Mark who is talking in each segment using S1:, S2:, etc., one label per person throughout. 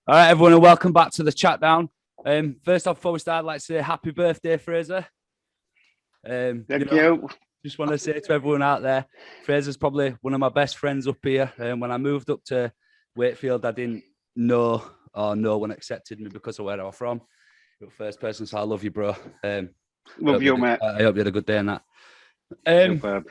S1: All right, everyone, and welcome back to the chat down. First off, before we start, I'd like to say happy birthday, Fraser.
S2: Thank you.
S1: Just want to say to everyone out there, Fraser's probably one of my best friends up here. When I moved up to Wakefield, I didn't know or no one accepted me because of where I was from. You're the first person, so I love you, bro.
S2: Love you, mate.
S1: I hope you had a good day on that.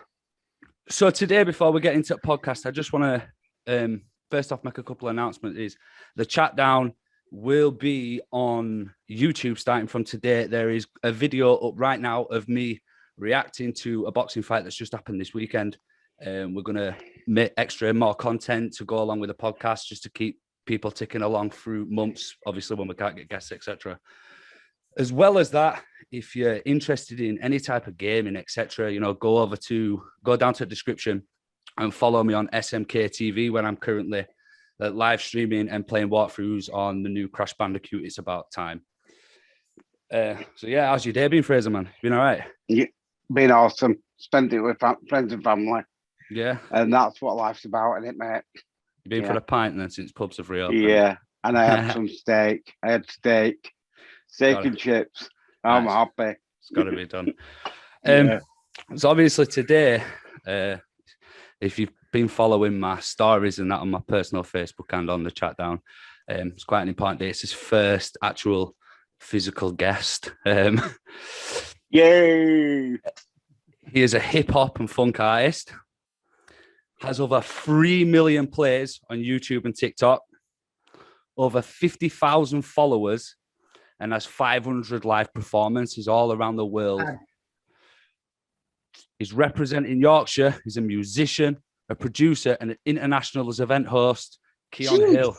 S1: So today, before we get into the podcast, I just want to first off make a couple of announcements. Is the chat down will be on YouTube starting from today. There is a video up right now of me reacting to a boxing fight that's just happened this weekend. We're going to make more content to go along with the podcast just to keep people ticking along through months, obviously when we can't get guests, etc. As well as that, if you're interested in any type of gaming, etc., go down to the description and follow me on SMK TV when I'm currently live streaming and playing walkthroughs on the new Crash Bandicoot. It's about time. So yeah, how's your day been, Fraser, man? Been all right?
S2: Yeah, been awesome. Spent it with friends and family.
S1: Yeah.
S2: And that's what life's about, isn't it, mate?
S1: You've been for a pint then since pubs have reopened?
S2: Yeah, and I had some steak. Steak and chips. I'm happy.
S1: It's got to be done. So obviously today, if you've been following my stories and that on my personal Facebook and on the chat down, it's quite an important day. It's his first actual physical guest.
S2: Yay!
S1: He is a hip hop and funk artist. Has over 3 million plays on YouTube and TikTok, over 50,000 followers, and has 500 live performances all around the world. He's representing Yorkshire. He's a musician, a producer, and an international event host. Keon Hill.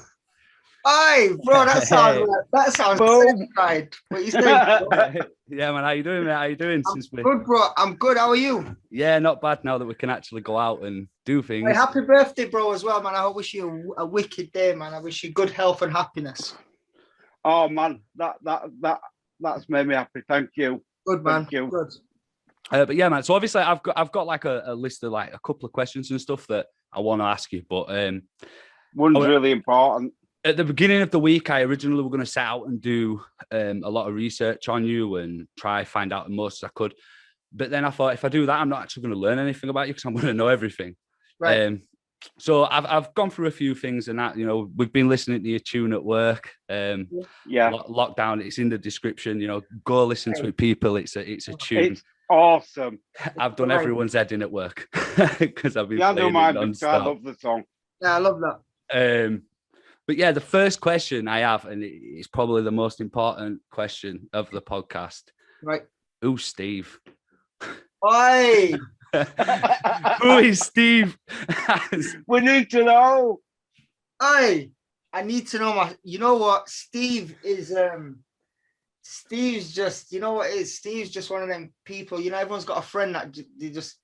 S3: Hey, bro, that sounds right. What you saying?
S1: Yeah, man, how you doing, mate? How you doing?
S3: Good, bro. I'm good. How are you?
S1: Yeah, not bad now that we can actually go out and do things.
S3: Hey, happy birthday, bro, as well, man. I wish you a wicked day, man. I wish you good health and happiness.
S2: Oh man, that's made me happy. Thank you.
S3: Good, man.
S2: Thank you.
S3: Good.
S1: But yeah, man. So obviously, I've got like a list of like a couple of questions and stuff that I want to ask you, but
S2: one's really important.
S1: At the beginning of the week, I originally were going to set out and do a lot of research on you and try find out the most I could. But then I thought, if I do that, I'm not actually going to learn anything about you because I'm going to know everything.
S3: Right.
S1: So I've gone through a few things and that, we've been listening to your tune at work. Lockdown, it's in the description, go listen to it, people. It's a tune.
S2: It's awesome.
S1: I've done everyone's head in at work because I've been playing it non-stop.
S2: I love the song.
S3: Yeah, I love that.
S1: But yeah, the first question I have, and it's probably the most important question of the podcast.
S3: Right.
S1: Who's Steve?
S3: Oi!
S1: Who is Steve?
S2: We need to know.
S3: Oi! I need to know you know what? Steve is Steve's just, you know what it is? Steve's just one of them people, everyone's got a friend that they just,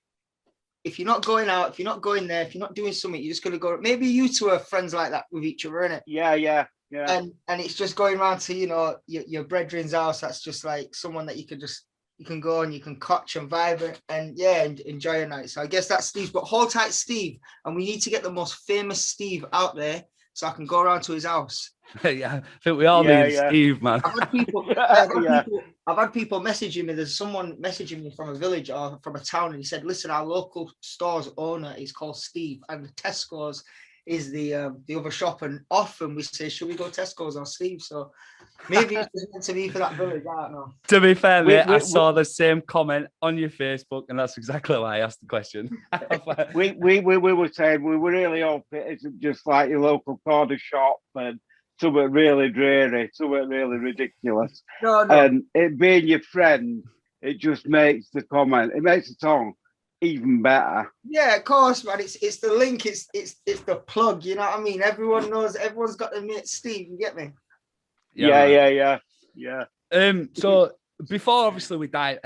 S3: if you're not going out, if you're not going there, if you're not doing something, you're just going to go. Maybe you two are friends like that with each other, innit?
S2: Yeah.
S3: And it's just going around to, your brethren's house. That's just like someone that you can go and you can catch and vibe and enjoy a night. So I guess that's Steve. But hold tight, Steve. And we need to get the most famous Steve out there so I can go around to his house.
S1: Yeah, I think we all need Steve, man.
S3: I've had people messaging me. There's someone messaging me from a village or from a town, and he said, "Listen, our local store's owner is called Steve, and the Tesco's is the other shop, and often we say, should we go Tesco's or Steve?" So maybe it's just meant to be for that village. I don't know.
S1: To be fair, mate, I saw the same comment on your Facebook, and that's exactly why I asked the question.
S2: we were saying we were really hope it isn't just like your local corner shop and something really dreary, something really ridiculous.
S3: No.
S2: And it being your friend, it just makes the comment, it makes the song even better.
S3: Yeah, of course, man. It's the link, it's the plug, you know what I mean? Everyone knows, everyone's got to meet Steve, you get me?
S2: Yeah.
S1: So before obviously we dive,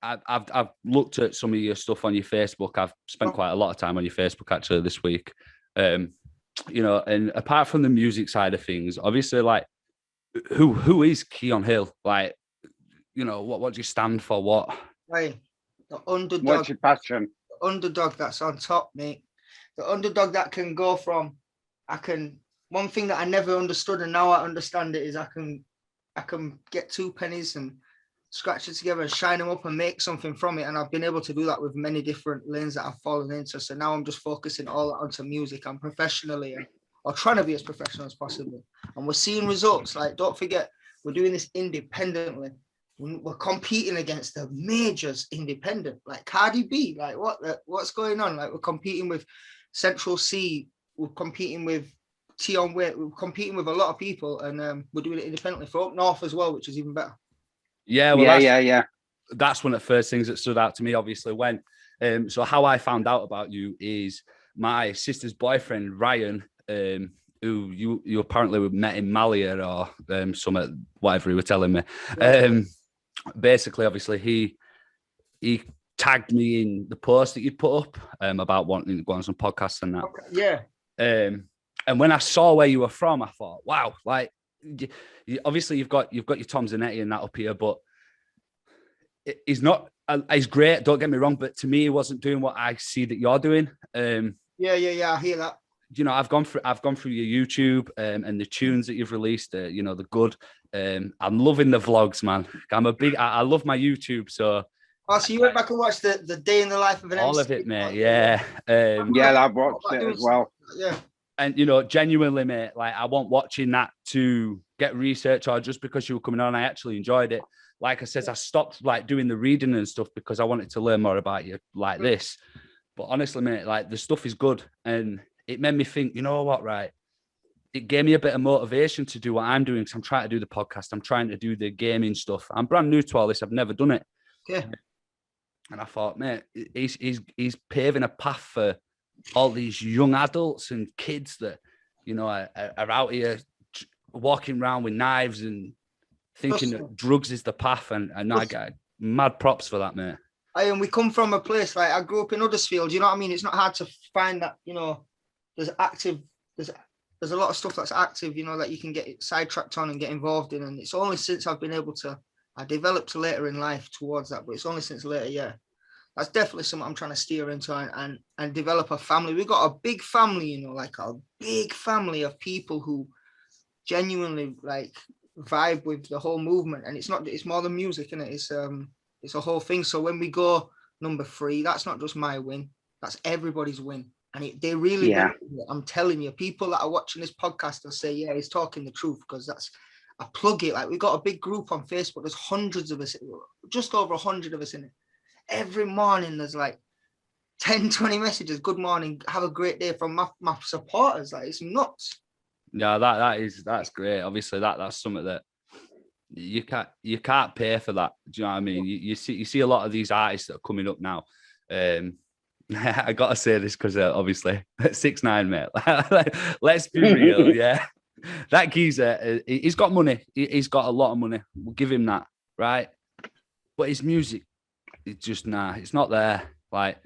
S1: I've looked at some of your stuff on your Facebook. I've spent quite a lot of time on your Facebook actually this week. And apart from the music side of things, obviously, like, who is Keon Hill? Like, what do you stand for? What?
S3: Right, the underdog.
S2: What's your passion?
S3: The underdog that's on top, mate. The underdog that can go from, I can one thing that I never understood, and now I understand it, is I can get 2 pennies and scratch it together and shine them up and make something from it. And I've been able to do that with many different lanes that I've fallen into. So now I'm just focusing all onto music and professionally, or trying to be as professional as possible. And we're seeing results. Like, don't forget, we're doing this independently. We're competing against the majors independent, like Cardi B. Like, what's going on? Like, we're competing with Central C. We're competing with Keon Hill. We're competing with a lot of people, and we're doing it independently for up north as well, which is even better.
S1: Yeah, well,
S2: yeah.
S1: That's one of the first things that stood out to me, obviously, when so how I found out about you is my sister's boyfriend, Ryan, who you apparently met in Malia or some whatever he was telling me. Yeah. Basically, obviously, he tagged me in the post that you'd put up about wanting to go on some podcasts and that.
S3: Okay. Yeah.
S1: And when I saw where you were from, I thought, wow, like, obviously you've got your Tom Zanetti and that up here, but he's not. He's great. Don't get me wrong, but to me, he wasn't doing what I see that you're doing.
S3: Yeah. I hear that.
S1: You know, I've gone through your YouTube and the tunes that you've released. You know, the good. I'm loving the vlogs, man. I love my YouTube. So.
S3: Oh, so you went back and watched the day in the life of an
S1: all
S3: MC?
S1: of it, mate. Yeah.
S2: Yeah, I've watched it as well.
S3: Yeah.
S1: And, you know, genuinely, mate, like, I wasn't watching that to get research or just because you were coming on. I actually enjoyed it. Like I said, I stopped, like, doing the reading and stuff because I wanted to learn more about you like this. But honestly, mate, like, the stuff is good. And it made me think, you know what, right? It gave me a bit of motivation to do what I'm doing, because I'm trying to do the podcast. I'm trying to do the gaming stuff. I'm brand new to all this. I've never done it.
S3: Yeah.
S1: And I thought, mate, he's paving a path for all these young adults and kids that, you know, are out here walking around with knives and thinking that drugs is the path. And I get mad props for that, mate.
S3: And we come from a place, like, I grew up in Huddersfield, you know what I mean? It's not hard to find that, you know, there's a lot of stuff that's active, you know, that you can get sidetracked on and get involved in. And it's only since I've been able to, I developed later in life towards that, but it's only since later, yeah. That's definitely something I'm trying to steer into and develop a family. We've got a big family, you know, like a big family of people who genuinely, like, vibe with the whole movement. And it's more than music, isn't it? It's a whole thing. So when we go number 3, that's not just my win, that's everybody's win. And they really, I'm telling you, people that are watching this podcast will say, yeah, he's talking the truth, because I plug it. Like, we've got a big group on Facebook. There's hundreds of us, just over 100 of us in it. Every morning there's like 10, 20 messages. Good morning, have a great day, from my supporters. Like, it's nuts.
S1: Yeah, that's great. Obviously, that's something that you can't pay for that. Do you know what I mean? You see a lot of these artists that are coming up now. I gotta say this because obviously 6ix9ine, mate. Let's be real, yeah. That geezer, he's got money. He's got a lot of money. We'll give him that, right? But his music, it's just it's not there. Like,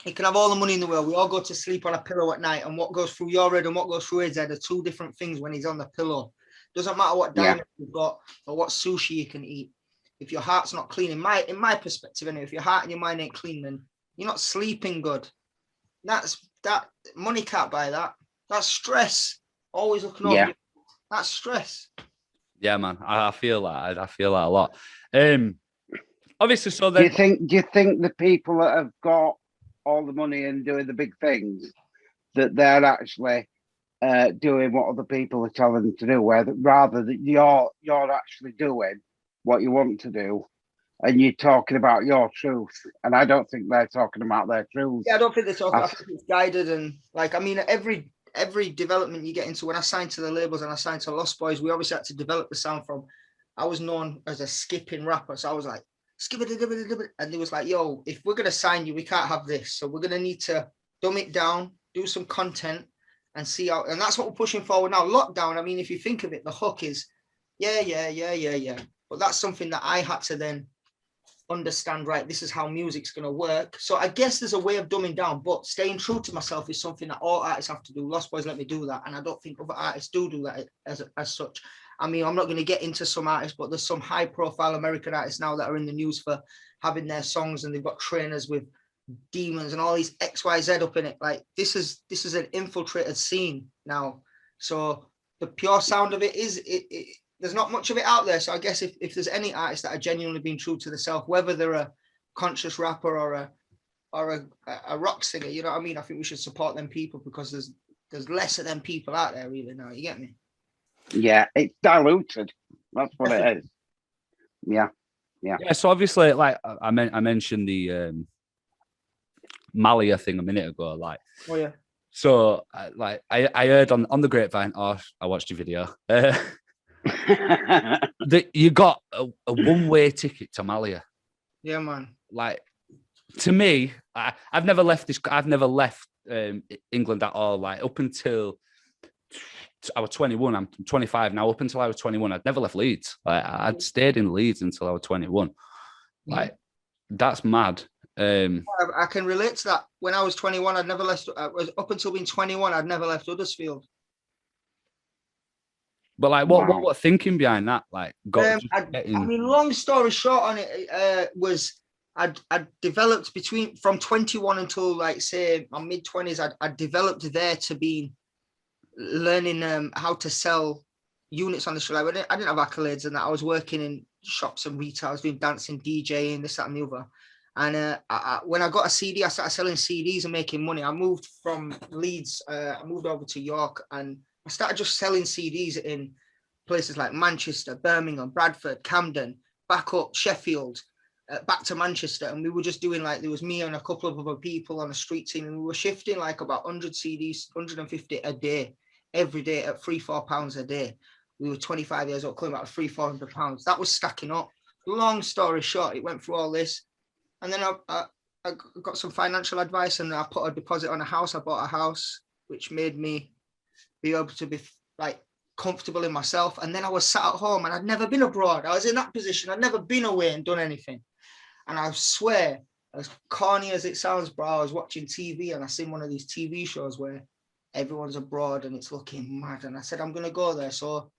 S3: he can have all the money in the world. We all go to sleep on a pillow at night, and what goes through your head and what goes through his head are 2 different things when he's on the pillow. Doesn't matter what diet you've got or what sushi you can eat. If your heart's not clean, in my perspective anyway, if your heart and your mind ain't clean, then you're not sleeping good. That money can't buy that. That's stress. Always looking over. That's stress.
S1: Yeah, man. I feel that. I feel that a lot. Obviously, so then,
S2: do you think the people that have got all the money and doing the big things, that they're actually doing what other people are telling them to do, rather that you're actually doing what you want to do, and you're talking about your truth? And I don't think they're talking about their truth.
S3: Yeah, I don't think they're talking. I think it's guided, and, like, I mean, every development you get into. When I signed to the labels and I signed to Lost Boys, we obviously had to develop the sound from. I was known as a skipping rapper, so I was like, skip it, and it was like, yo, if we're gonna sign you, we can't have this. So we're gonna need to dumb it down, do some content, and see how. And that's what we're pushing forward now. Lockdown. I mean, if you think of it, the hook is, yeah. But that's something that I had to then understand. Right, this is how music's gonna work. So I guess there's a way of dumbing down, but staying true to myself is something that all artists have to do. Lost Boys let me do that, and I don't think other artists do that as such. I mean, I'm not going to get into some artists, but there's some high-profile American artists now that are in the news for having their songs, and they've got trainers with demons and all these XYZ up in it. Like, this is an infiltrated scene now, So the pure sound of it is there's not much of it out there. So I guess if there's any artists that are genuinely being true to themselves, whether they're a conscious rapper or a rock singer, you know what I mean? I think we should support them people because there's less of them people out there really now. You get me?
S2: Yeah, it's diluted. That's what it is. Yeah.
S1: So obviously, like I mentioned the Malia thing a minute ago. Like,
S3: oh yeah.
S1: So, like I heard on the grapevine, or I watched your video, that you got a one-way ticket to Malia.
S3: Yeah, man.
S1: Like, to me, I've never left England at all. Like, up until I was 21, I'm 25 now. Up until I was 21, I'd never left Leeds. Like, I'd stayed in Leeds until I was 21. Like, that's mad.
S3: I can relate to that. When I was 21, I'd never left. Up until being 21, I'd never left Huddersfield.
S1: But like, what thinking behind that? Like,
S3: I mean, long story short on it was I developed from 21 until like say my mid 20s. I developed there to be learning how to sell units on the show. Like, I didn't have accolades and that. I was working in shops and retail. I was doing dancing, DJing, this, that, and the other. And when I got a CD, I started selling CDs and making money. I moved from Leeds, I moved over to York, and I started just selling CDs in places like Manchester, Birmingham, Bradford, Camden, back up Sheffield, back to Manchester. And we were just doing like, there was me and a couple of other people on a street team, and we were shifting like about 100 CDs, 150 a day, every day at £3-4 a day. We were 25 years old, coming out of £300-400. That was stacking up. Long story short, it went through all this. And then I got some financial advice and I put a deposit on a house. I bought a house, which made me be able to be like comfortable in myself. And then I was sat at home and I'd never been abroad. I was in that position. I'd never been away and done anything. And I swear, as corny as it sounds, bro, I was watching TV and I seen one of these TV shows where everyone's abroad and it's looking mad. And I said, I'm going to go there. So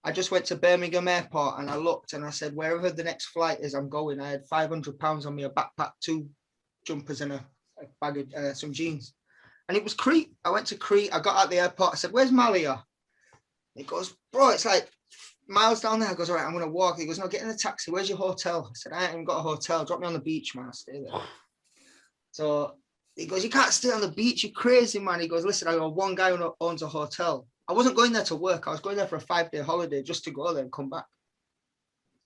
S3: I just went to Birmingham Airport and I looked and I said, wherever the next flight is, I'm going. I had £500 on me, a backpack, 2 jumpers and a bag of some jeans. And it was Crete. I went to Crete. I got out the airport. I said, where's Malia? He goes, bro, it's like miles down there. I goes, all right, I'm going to walk. He goes, no, get in a taxi. Where's your hotel? I said, I ain't even got a hotel. Drop me on the beach, man. I'll stay there. So he goes, you can't stay on the beach. You're crazy, man. He goes, listen, I got one guy who owns a hotel. I wasn't going there to work. I was going there for a 5-day holiday just to go there and come back.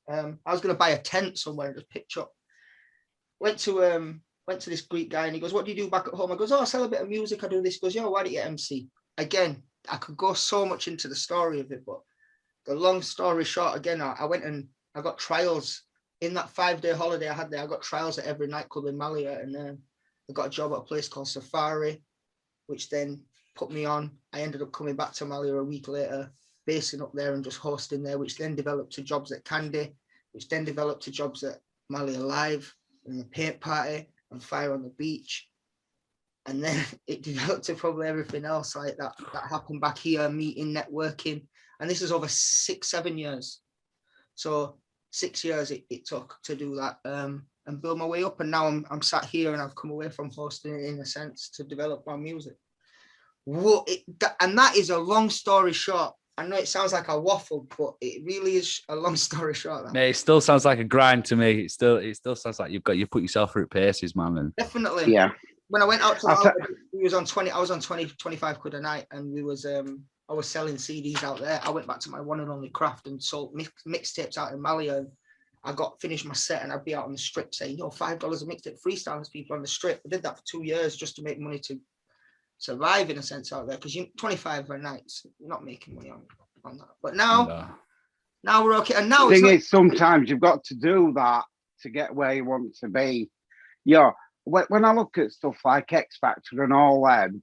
S3: I was going to buy a tent somewhere and just pitch up. Went to this Greek guy and he goes, what do you do back at home? I goes, oh, I sell a bit of music. I do this. He goes, yo, why don't you MC? Again, I could go so much into the story of it, but the long story short, again, I went and I got trials in that 5-day holiday I had there. I got trials at every nightclub in Malia, and I got a job at a place called Safari, which then put me on. I ended up coming back to Malia a week later, basing up there and just hosting there, which then developed to jobs at Candy, which then developed to jobs at Malia Live and the Paint Party and Fire on the Beach. And then it developed to probably everything else like that happened back here, meeting, networking. And this is over 6-7 years. So 6 years it took to do that and build my way up. And now I'm sat here and I've come away from hosting it in a sense to develop my music. And that is a long story short. I know it sounds like a waffle, but it really is a long story short.
S1: Mate, it still sounds like a grind to me. It still sounds like you put yourself through paces, man. And
S3: definitely.
S2: Yeah.
S3: When I went out to Malta, I was on 25 quid a night, and I was selling CDs out there. I went back to my one and only craft and sold mixtapes out in Malia. And I finished my set and I'd be out on the strip saying, yo, $5 a mixtape, freestyling people on the strip. I did that for 2 years just to make money to survive in a sense out there, because 25 a night, you're not making money on that. But now we're okay. And now
S2: the thing is, sometimes you've got to do that to get where you want to be. Yeah, when I look at stuff like X Factor and all them,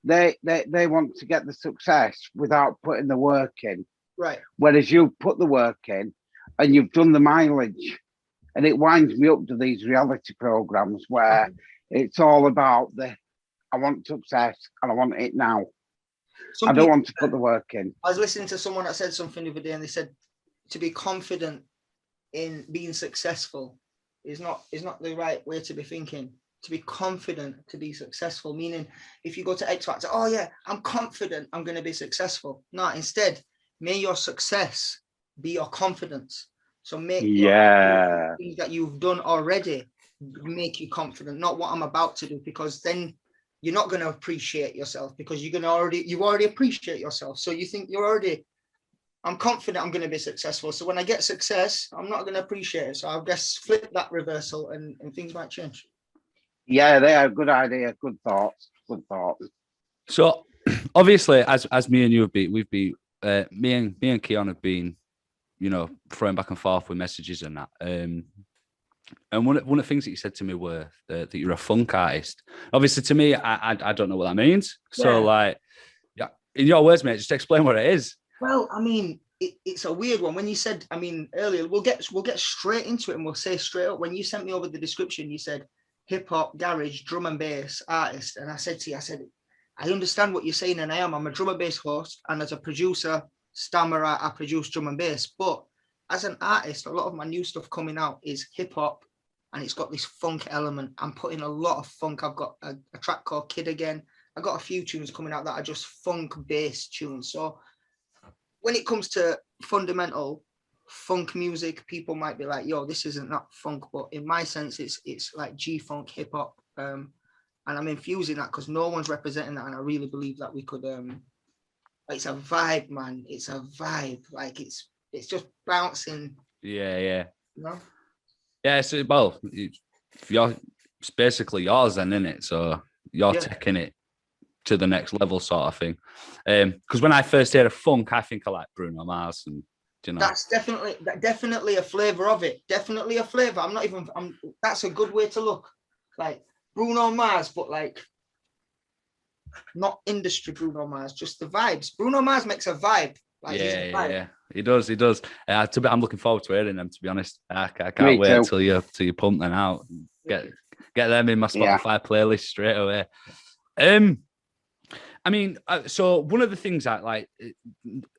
S2: they want to get the success without putting the work in.
S3: Right.
S2: Whereas you put the work in and you've done the mileage. And it winds me up to these reality programs where it's all about I want success and I want it now. I don't want to put the work in.
S3: I was listening to someone that said something the other day, and they said to be confident in being successful is not the right way to be thinking. to be confident to be successful. Meaning, if you go to X Factor, oh yeah, I'm confident I'm going to be successful. No, instead, may your success be your confidence. So make things that you've done already make you confident, not what I'm about to do, because then you're not going to appreciate yourself, because you already appreciate yourself. So you think I'm confident I'm going to be successful. So when I get success, I'm not going to appreciate it. So I guess flip that reversal and things might change.
S2: Yeah, they are good idea. Good thoughts.
S1: So obviously, as me and you have been, me and Keon have been, throwing back and forth with messages and that. And one of the things that you said to me were that you're a funk artist. Obviously, to me, I don't know what that means. So, in your words, mate, just explain what it is.
S3: Well, I mean, it's a weird one. When you said, earlier, we'll get straight into it, and we'll say straight up. When you sent me over the description, you said hip hop, garage, drum and bass artist, and I said to you, I understand what you're saying, and I'm a drum and bass host, and as a producer, stammerer, I produce drum and bass. But as an artist, a lot of my new stuff coming out is hip hop, and it's got this funk element. I'm putting a lot of funk. I've got a track called Kid Again. I've got a few tunes coming out that are just funk bass tunes. So when it comes to fundamental funk music, people might be like, yo, this isn't that funk. But in my sense, it's like G-funk, hip hop. And I'm infusing that because no one's representing that. And I really believe that we could, it's a vibe, man. It's a vibe. Like it's just bouncing.
S1: Yeah.
S3: You know?
S1: Yeah, so, well, it's basically yours then, isn't it? So you're taking it to the next level sort of thing. Because when I first hear of funk, I think I like Bruno Mars, and
S3: that's definitely a flavor of it. Definitely a flavor. That's a good way to look. Like Bruno Mars, but like not industry Bruno Mars, just the vibes. Bruno Mars makes a vibe. Like,
S1: yeah. He does. I'm looking forward to hearing them, to be honest. I can't wait till you pump them out. Get them in my Spotify playlist straight away. So one of the things that, like,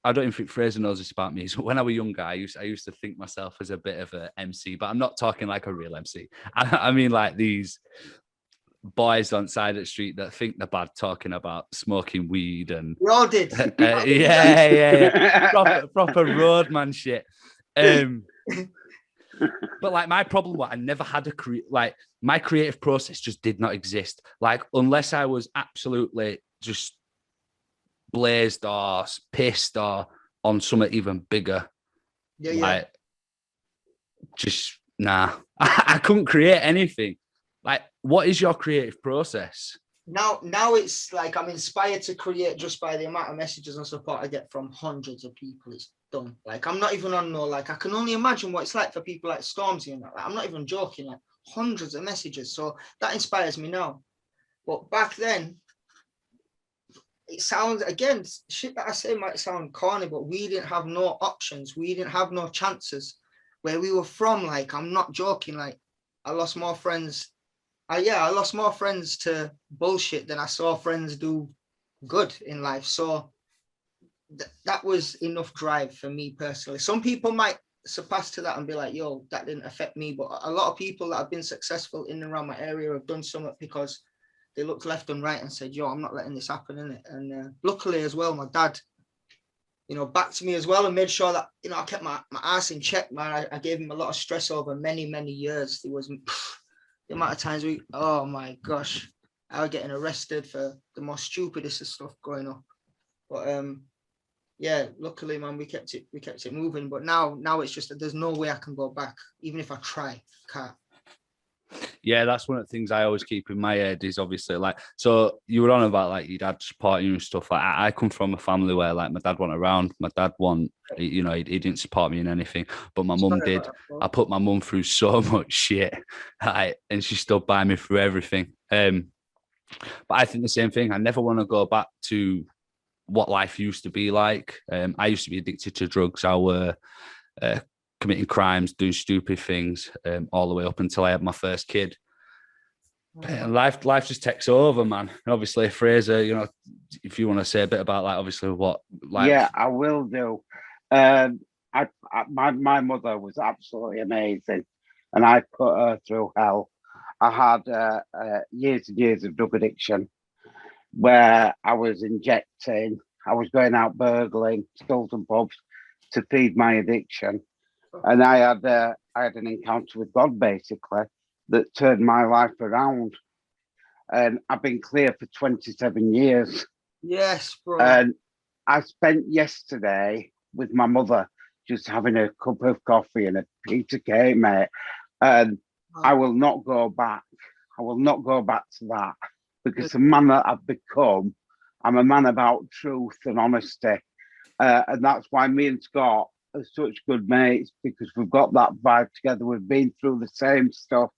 S1: I don't even think Fraser knows this about me, is when I was younger, I used to think myself as a bit of an MC, but I'm not talking like a real MC. I mean like these boys on side of the street that think they're bad, talking about smoking weed and
S3: we all did.
S1: proper roadman shit. But like my problem was I never had my creative process just did not exist. Like unless I was absolutely just blazed or pissed or on something even bigger. Like just nah. I couldn't create anything. Like, what is your creative process?
S3: Now it's like I'm inspired to create just by the amount of messages and support I get from hundreds of people. It's done. Like I'm not even on I can only imagine what it's like for people like Stormzy and that. Like, I'm not even joking. Like hundreds of messages. So that inspires me now. But back then, it sounds, again, shit that I say might sound corny, but we didn't have no options. We didn't have no chances. Where we were from, like, I'm not joking. Like I lost more friends. I lost more friends to bullshit than I saw friends do good in life. So that was enough drive for me personally. Some people might surpass to that and be like, yo, that didn't affect me. But a lot of people that have been successful in and around my area have done something because they looked left and right and said, yo, I'm not letting this happen, innit? And luckily as well, my dad, backed me as well and made sure that, I kept my ass in check, man. I gave him a lot of stress over many, many years. There was... the amount of times oh my gosh, I was getting arrested for the most stupidest of stuff growing up. But luckily, man, we kept it moving. But now it's just that there's no way I can go back, even if I try. I can't.
S1: Yeah, that's one of the things I always keep in my head is obviously like, so you were on about like your dad supporting you and stuff. Like I come from a family where like my dad wasn't around. My dad he didn't support me in anything, but my mum did. I put my mum through so much shit, and she stood by me through everything. But I think the same thing. I never want to go back to what life used to be like. I used to be addicted to drugs. I were committing crimes, doing stupid things, all the way up until I had my first kid. And life just takes over, man. And obviously, Fraser, if you want to say a bit about like obviously what life.
S2: Yeah, I will do. My mother was absolutely amazing, and I put her through hell. I had years and years of drug addiction where I was injecting, I was going out burgling, skulls and pubs to feed my addiction. And I had an encounter with God, basically, that turned my life around. And I've been clear for 27 years.
S3: Yes, bro.
S2: And I spent yesterday with my mother just having a cup of coffee and a piece of cake, mate. And I will not go back. I will not go back to that, because the man that I've become, I'm a man about truth and honesty. And that's why me and Scott are such good mates, because we've got that vibe together. We've been through the same stuff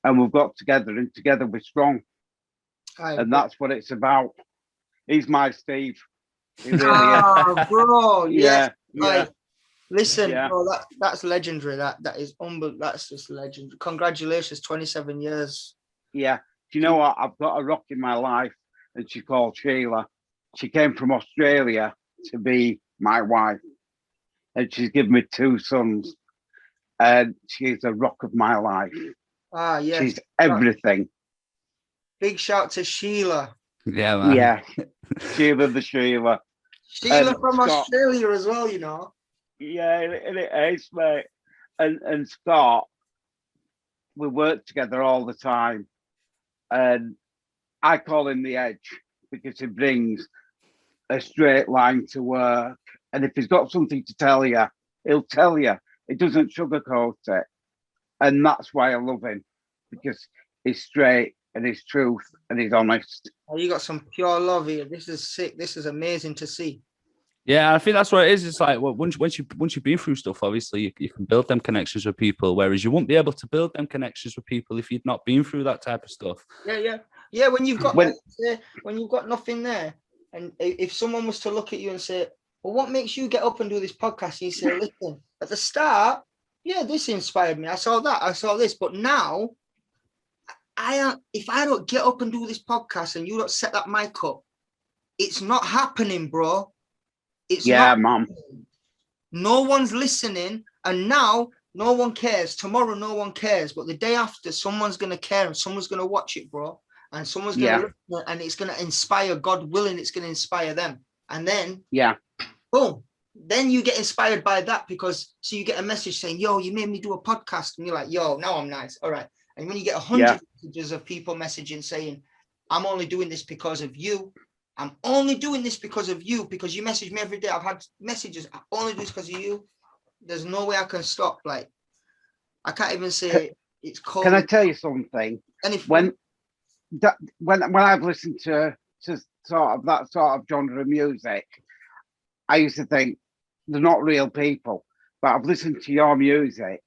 S2: and we've got together, and together we're strong. And that's what it's about. He's my Steve. He really
S3: is. Bro,
S2: yeah.
S3: Like, listen, bro, that's legendary. That is unbelievable. That's just legendary. Congratulations, 27 years.
S2: Yeah. Do you know what? I've got a rock in my life, and she's called Sheila. She came from Australia to be my wife, and she's given me 2 sons, and she's a rock of my life.
S3: Yes.
S2: She's everything.
S3: Big shout to Sheila.
S1: Yeah, man.
S2: Yeah. Sheila the Sheila.
S3: Sheila from Scott, Australia as well, you know.
S2: Yeah, it is, mate. And Scott, we work together all the time. And I call him the Edge, because he brings a straight line to work. And if he's got something to tell you, he'll tell you. He doesn't sugarcoat it. And that's why I love him, because he's straight and he's truth and he's honest.
S3: Oh, you got some pure love here. This is sick. This is amazing to see.
S1: Yeah, I think that's what it is. It's like, well, once you've been through stuff, obviously you can build them connections with people, whereas you won't be able to build them connections with people if you've not been through that type of stuff.
S3: Yeah. When you've got when you've got nothing there, and if someone was to look at you and say, "Well, what makes you get up and do this podcast?" You say, "Listen, at the start, yeah, this inspired me. I saw that. I saw this, but now, if I don't get up and do this podcast and you don't set that mic up, it's not happening, bro. It's not
S2: Mom.
S3: No one's listening, and now no one cares. Tomorrow, no one cares, but the day after, someone's gonna care and someone's gonna watch it, bro. And someone's gonna listen, and it's gonna inspire. God willing, it's gonna inspire them. And then, boom. Then you get inspired by that, because so you get a message saying, "Yo, you made me do a podcast," and you're like, "Yo, now I'm nice, all right." And when you get 100 messages of people messaging saying, "I'm only doing this because of you. I'm only doing this because of you, because you message me every day. I've had messages. I only do this because of you." There's no way I can stop. Like, I can't even say it's cold.
S2: Can I tell you something?
S3: And if
S2: when I've listened to sort of that sort of genre of music, I used to think they're not real people. But I've listened to your music,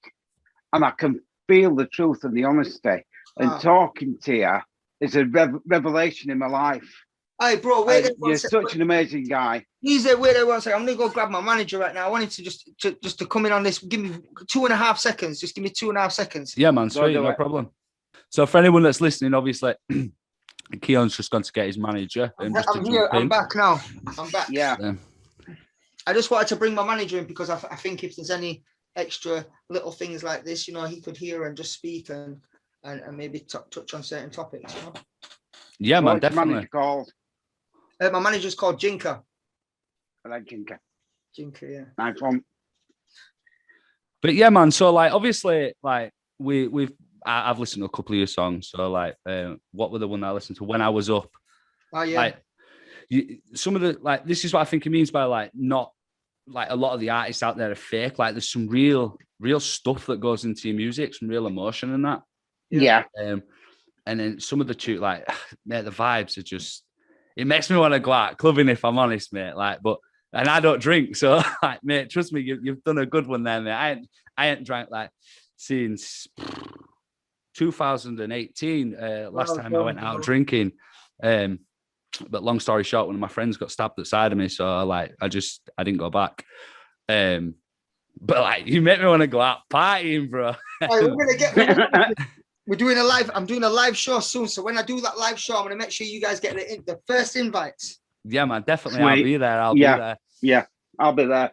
S2: and I can feel the truth and the honesty. And talking to you is a revelation in my life.
S3: Hey, bro, wait there.
S2: You're such an amazing guy.
S3: He's there. Wait there 1 second. I'm gonna go grab my manager right now. I wanted to just to come in on this. Give me 2.5 seconds. Just give me 2.5 seconds.
S1: Yeah, man. Sweet, no problem. So for anyone that's listening, obviously, Keon's just gone to get his manager.
S3: I'm here. I'm back now. I'm back.
S2: Yeah.
S3: I just wanted to bring my manager in, because I think if there's any extra little things like this, you know, he could hear and just speak and maybe touch on certain topics. You know?
S1: Yeah, man, definitely.
S3: My manager's called Jinka.
S2: I like Jinka.
S3: Jinka, yeah.
S2: Nice one.
S1: But yeah, man. So like, obviously, like I've listened to a couple of your songs. So like, what were the one that I listened to when I was up?
S3: Oh yeah.
S1: Like, some of the, like, this is what I think it means by like, not like a lot of the artists out there are fake. Like, there's some real stuff that goes into your music, some real emotion in that.
S2: Yeah.
S1: And then some of the tune, like, mate, the vibes are just, it makes me want to go out clubbing, if I'm honest, mate. Like, and I don't drink, so like, mate, trust me, you've done a good one there, mate. I ain't drank like since 2018. Last time I went out drinking. But long story short, one of my friends got stabbed outside of me, so like I didn't go back. But like, you make me want to go out partying, bro.
S3: We're doing a live. I'm doing a live show soon, so when I do that live show, I'm gonna make sure you guys get the first invites.
S1: Yeah, man, definitely.
S2: Sweet.
S1: I'll be there. I'll be there.
S2: Yeah, I'll be there.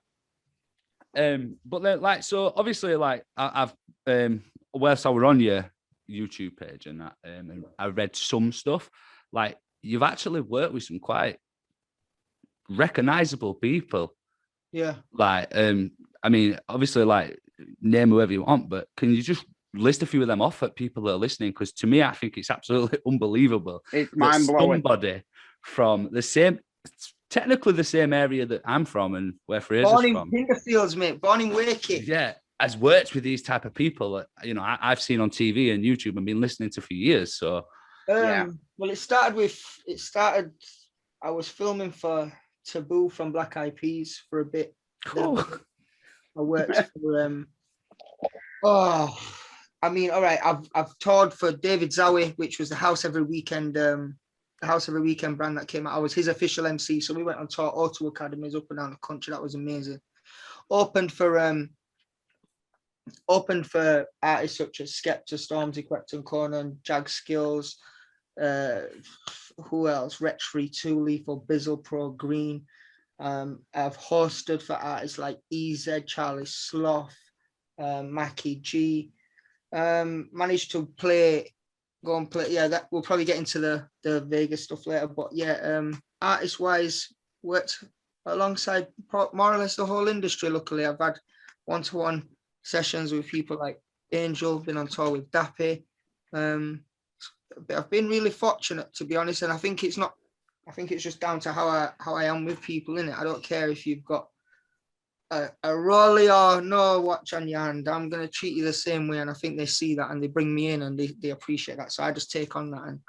S1: But then, like, so obviously, like, I've whilst I were on you, YouTube page and that, and I read some stuff. Like, you've actually worked with some quite recognizable people.
S3: Yeah.
S1: Like, I mean, obviously, like, name whoever you want, but can you just list a few of them off at people that are listening? Because to me, I think it's absolutely unbelievable.
S2: It's mind-blowing.
S1: Somebody from technically the same area that I'm from and where Fraser's
S3: Born in
S1: from.
S3: Pinderfields, mate. Born in Wakey.
S1: Yeah, has worked with these type of people that, you know, I've seen on TV and YouTube and been listening to for years. So,
S3: well, it started. I was filming for Taboo from Black Eyed Peas for a bit.
S1: cool.
S3: I worked for I mean, all right. I've toured for David Zowie, which was the House Every Weekend, brand that came out. I was his official MC, so we went on tour, Auto Academies up and down the country. That was amazing. Opened for artists such as Skepta, Stormzy, Quecton Conan, Jag Skills. Who else? Wretch Free, 2 Lethal, Bizzle Pro, Green. I've hosted for artists like EZ, Charlie Sloth, Mackie G. Managed to go and play. Yeah, that we'll probably get into the Vegas stuff later. But yeah, artist wise, worked alongside more or less the whole industry. Luckily, I've had one-to-one sessions with people like Angel, been on tour with Dappy. I've been really fortunate, to be honest, and I think it's just down to how I am with people, in it. I don't care if you've got a Rolly or no watch on your hand. I'm going to treat you the same way, and I think they see that and they bring me in and they appreciate that. So I just take on that and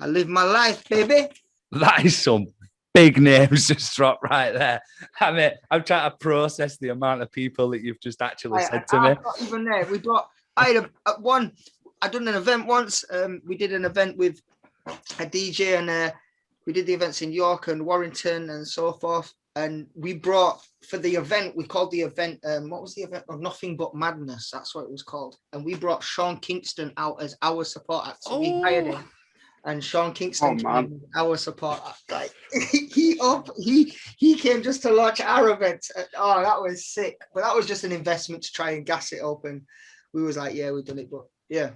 S3: I live my life, baby.
S1: That is some big names just dropped right there. I mean, I'm trying to process the amount of people that you've just actually said to me.
S3: Not even there. I'd done an event once. We did an event with a DJ, and we did the events in York and Warrington and so forth. And we brought, for the event, we called the event, what was the event? Oh, Nothing But Madness. That's what it was called. And we brought Sean Kingston out as our support act. So we hired him. And Sean Kingston came our support act. Like, he came just to launch our event. Oh, that was sick. But that was just an investment to try and gas it up. And we was like, yeah, we've done it. But yeah.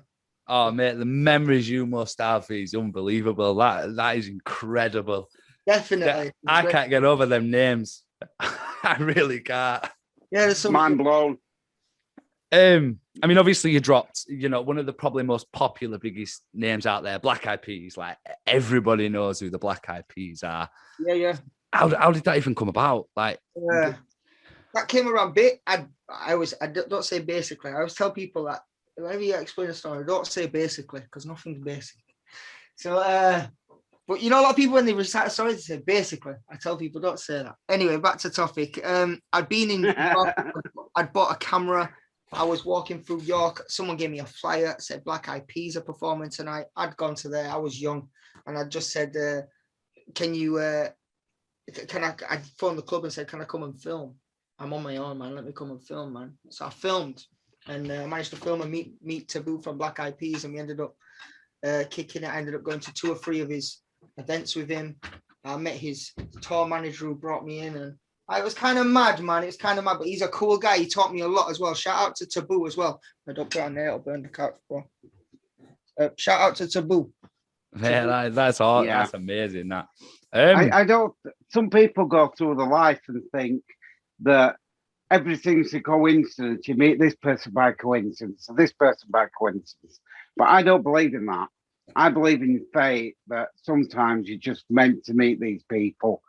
S1: Oh, mate, the memories you must have is unbelievable. That is incredible.
S3: Definitely.
S1: I can't get over them names. I really can't.
S3: Yeah, there's some
S2: mind blown.
S1: I mean, obviously you dropped, you know, one of the probably most popular, biggest names out there, Black Eyed Peas. Like, everybody knows who the Black Eyed Peas are.
S3: Yeah.
S1: How did that even come about? Like,
S3: that came around bit. I don't say basically. I always tell people that whenever you explain a story, don't say basically, because nothing's basic. So, but you know, a lot of people when they recite a story, they say basically. I tell people don't say that. Anyway, back to topic. I'd been in York, I'd bought a camera. I was walking through York. Someone gave me a flyer, said Black Eyed Peas are performing tonight. I'd gone to there. I was young, and I just said, "Can I phoned the club and said, can I come and film? I'm on my own, man. Let me come and film, man." So I filmed, and I managed to film and meet Taboo from Black Eyed Peas, and we ended up kicking it. I ended up going to 2 or 3 of his events with him. I met his tour manager who brought me in, and I was kind of mad, man. It was kind of mad, but he's a cool guy. He taught me a lot as well. Shout out to Taboo as well. I don't put on there, I'll burn the couch, bro. Shout out to Taboo.
S1: Yeah, that's all. Yeah. That's amazing. That
S2: I don't. Some people go through the life and think that everything's a coincidence. You meet this person by coincidence, and this person by coincidence. But I don't believe in that. I believe in fate. That sometimes you're just meant to meet these people,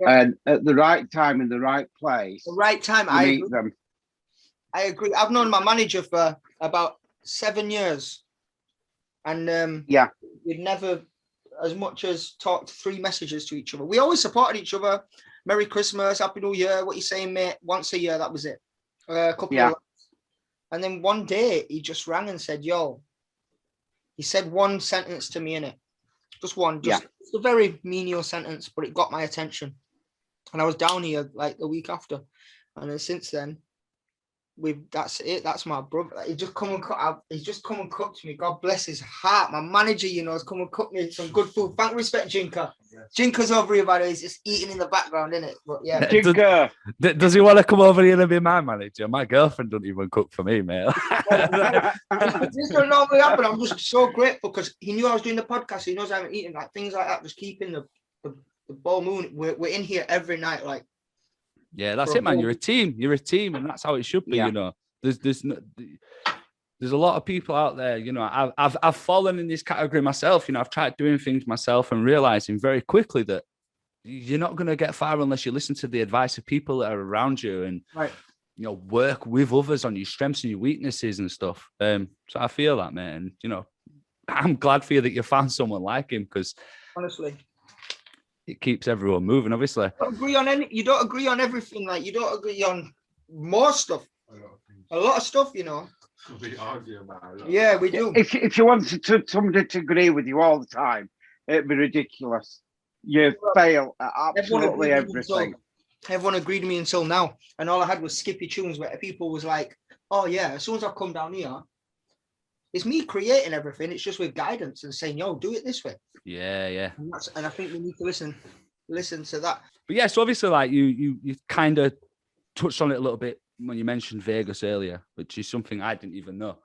S2: and at the right time in the right place.
S3: The right time,
S2: I meet them.
S3: I agree. I've known my manager for about 7 years, and we'd never as much as talked 3 messages to each other. We always supported each other. Merry Christmas, Happy New Year. What you saying, mate? Once a year, that was it. A couple of, and then one day he just rang and said, "Yo." He said one sentence to me in it, just one, just a very menial sentence, but it got my attention. And I was down here like the week after, and then since then, That's it. That's my brother. He just come and cooked me. God bless his heart. My manager, has come and cooked me some good food. Thank respect, Jinka. Yes. Jinka's over here, by the way. He's just eating in the background, innit? But yeah.
S2: Jinka.
S1: Does he want to come over here and be my manager? My girlfriend doesn't even cook for me, mate.
S3: This don't normally happen. I'm just so grateful because he knew I was doing the podcast. He knows I haven't eaten, like things like that. Just keeping the ball moving. We're in here every night, like.
S1: Yeah, that's it, man. You're a team. You're a team, and that's how it should be. Yeah. There's a lot of people out there. I've fallen in this category myself. I've tried doing things myself and realizing very quickly that you're not going to get far unless you listen to the advice of people that are around you and work with others on your strengths and your weaknesses and stuff. So I feel that, man. And I'm glad for you that you found someone like him because
S3: honestly.
S1: It keeps everyone moving, obviously.
S3: You don't agree on everything. Like you don't agree on more stuff. A lot of stuff, We argue about it. Yeah, we do.
S2: If you wanted somebody to agree with you all the time, it'd be ridiculous. You fail at absolutely everything.
S3: Everyone agreed with me until now, and all I had was skippy tunes where people was like, "Oh yeah, as soon as I come down here, it's me creating everything. It's just with guidance and saying, yo, do it this way."
S1: Yeah.
S3: And I think we need to listen to that.
S1: But yeah, so obviously, like you kind of touched on it a little bit when you mentioned Vegas earlier, which is something I didn't even know.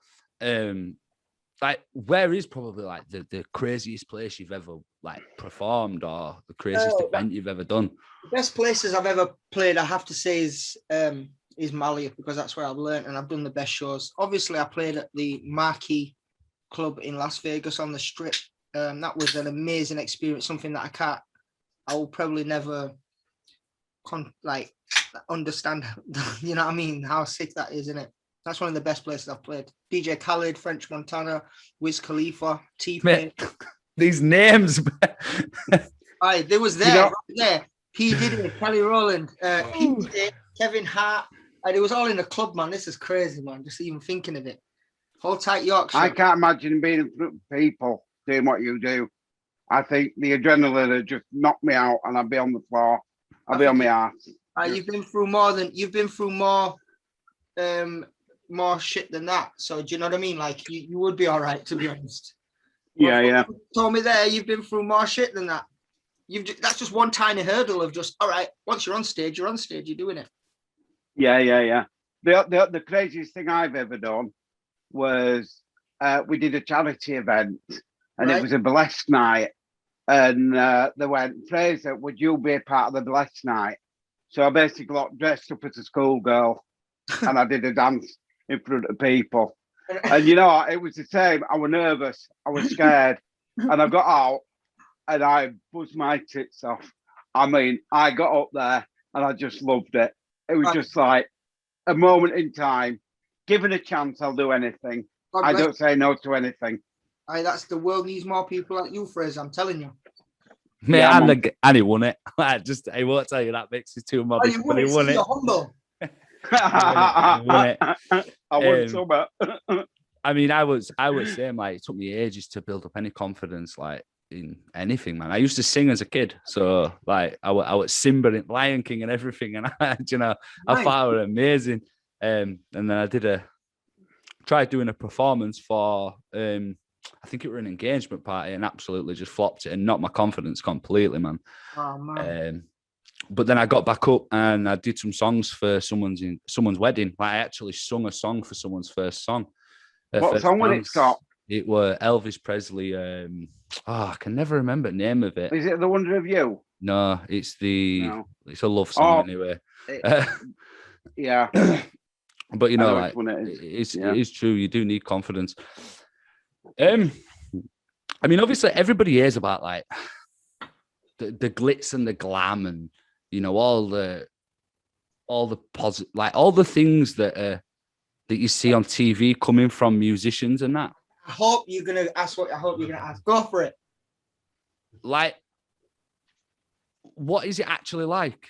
S1: Like, where is probably like the craziest place you've ever like performed, or the craziest event you've ever done?
S3: The best places I've ever played, I have to say, is Mali, because that's where I've learned and I've done the best shows. Obviously, I played at the Marquee Club in Las Vegas on the Strip. That was an amazing experience, something that I will probably never understand, you know what I mean, how sick that is, isn't it? That's one of the best places I've played. DJ Khaled, French Montana, Wiz Khalifa, T-Pain.
S1: These names.
S3: They was there, there. P. Diddy, Kelly Rowland, P. Diddy, Kevin Hart. It was all in the club, man. This is crazy, man. Just even thinking of it. Hold tight, Yorkshire.
S2: I can't imagine being in front of people doing what you do. I think the adrenaline would just knock me out, and I'd be on the floor. I'd be on my ass.
S3: You've been through more shit than that. So do you know what I mean? Like you would be all right, to be honest.
S2: Yeah.
S3: You told me there you've been through more shit than that. That's just one tiny hurdle of just all right. Once you're on stage, you're doing it.
S2: Yeah. The craziest thing I've ever done was we did a charity event, and it was a burlesque night. And they went, "Fraser, would you be a part of the burlesque night?" So I basically got dressed up as a schoolgirl, and I did a dance in front of people. And it was the same. I was nervous, I was scared, and I got out, and I buzzed my tits off. I mean, I got up there, and I just loved it. It was just like a moment in time. Given a chance, I'll do anything. I don't say no to anything.
S3: That's the world needs more people like you, Fraser. I'm telling you.
S1: Mate, and he won it. I won't tell you that makes it too modest, but he won it.
S3: Humble.
S1: He won it.
S2: I won some.
S1: I mean, I was saying, like, it took me ages to build up any confidence, like, in anything, man. I used to sing as a kid, so like I was Simba in Lion King and everything, and I thought it was amazing. And then I tried doing a performance for I think it was an engagement party, and absolutely just flopped it and knocked my confidence completely, man.
S3: Oh man.
S1: But then I got back up and I did some songs for someone's wedding. Like, I actually sung a song for someone's first song.
S2: What song was it, Scott?
S1: It was Elvis Presley. I can never remember the name of it.
S2: Is it The Wonder of You?
S1: No, it's it's a love song anyway.
S2: Yeah.
S1: But it is true. You do need confidence. I mean, obviously, everybody hears about like the glitz and the glam, and all the positive, like all the things that you see on TV coming from musicians and that.
S3: I hope you're gonna ask. Go for it.
S1: Like, what is it actually like?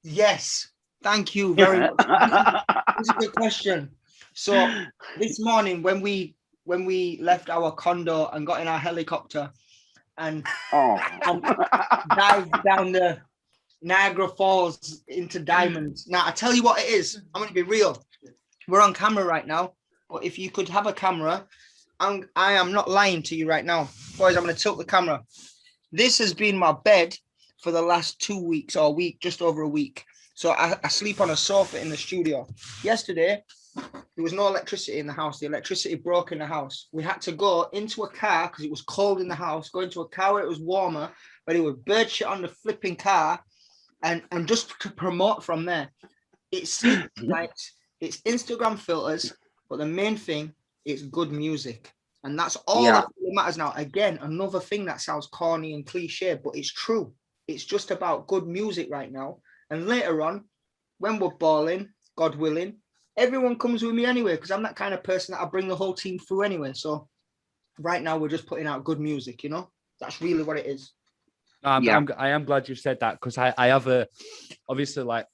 S3: Yes, thank you very much. That's a good question. So this morning, when we left our condo and got in our helicopter and dived down the Niagara Falls into Diamonds. Now I tell you what it is. I'm going to be real. We're on camera right now, but if you could have a camera, I am not lying to you right now. Boys, I'm going to tilt the camera. This has been my bed for the last 2 weeks or a week, just over a week. So I sleep on a sofa in the studio. Yesterday, there was no electricity in the house. The electricity broke in the house. We had to go into a car because it was cold in the house, go into a car where it was warmer, but it was bird shit on the flipping car and just to promote from there. It's like it's Instagram filters, but the main thing is good music. And that's all that really matters now. Again, another thing that sounds corny and cliche, but it's true. It's just about good music right now. And later on, when we're balling, God willing, everyone comes with me anyway, because I'm that kind of person that I bring the whole team through anyway. So right now, we're just putting out good music, you know? That's really what it is.
S1: I am glad you said that, because I have obviously like